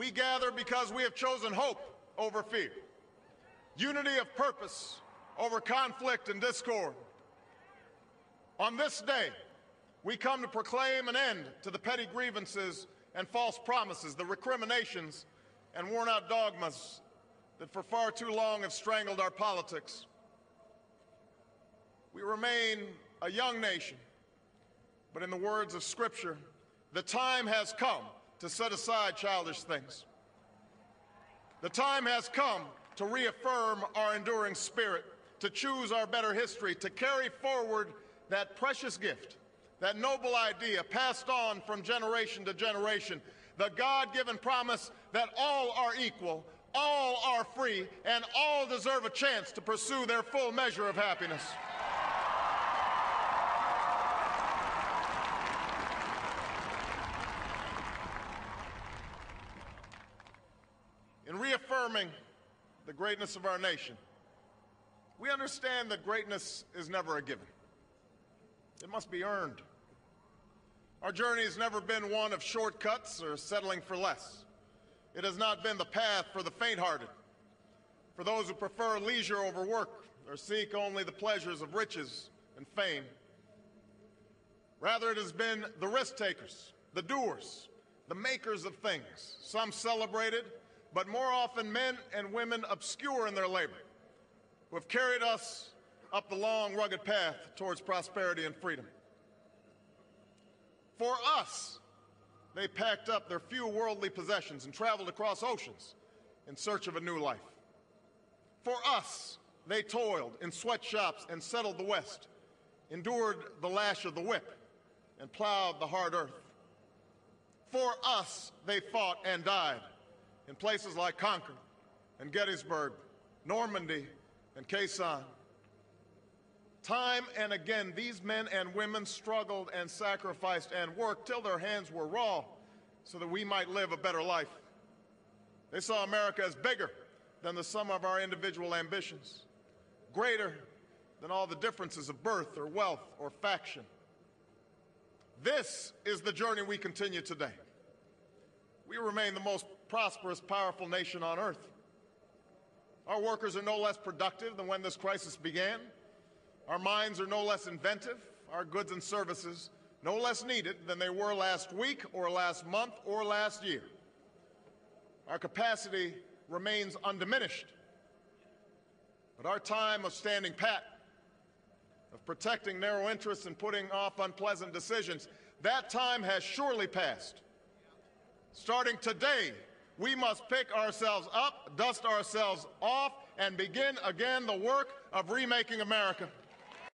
We gather because we have chosen hope over fear, unity of purpose over conflict and discord. On this day, we come to proclaim an end to the petty grievances and false promises, the recriminations and worn-out dogmas that for far too long have strangled our politics. We remain a young nation, but in the words of Scripture, the time has come to set aside childish things. The time has come to reaffirm our enduring spirit, to choose our better history, to carry forward that precious gift, that noble idea passed on from generation to generation, the God-given promise that all are equal, all are free, and all deserve a chance to pursue their full measure of happiness. In reaffirming the greatness of our nation, we understand that greatness is never a given. It must be earned. Our journey has never been one of shortcuts or settling for less. It has not been the path for the faint-hearted, for those who prefer leisure over work or seek only the pleasures of riches and fame. Rather, it has been the risk-takers, the doers, the makers of things, some celebrated, but more often men and women obscure in their labor, who have carried us up the long, rugged path towards prosperity and freedom. For us, they packed up their few worldly possessions and traveled across oceans in search of a new life. For us, they toiled in sweatshops and settled the West, endured the lash of the whip, and plowed the hard earth. For us, they fought and died in places like Concord and Gettysburg, Normandy, and Quai San. Time and again, these men and women struggled and sacrificed and worked till their hands were raw so that we might live a better life. They saw America as bigger than the sum of our individual ambitions, greater than all the differences of birth or wealth or faction. This is the journey we continue today. We remain the most prosperous, powerful nation on earth. Our workers are no less productive than when this crisis began. Our minds are no less inventive, our goods and services no less needed than they were last week or last month or last year. Our capacity remains undiminished. But our time of standing pat, of protecting narrow interests and putting off unpleasant decisions, that time has surely passed. Starting today, we must pick ourselves up, dust ourselves off, and begin again the work of remaking America.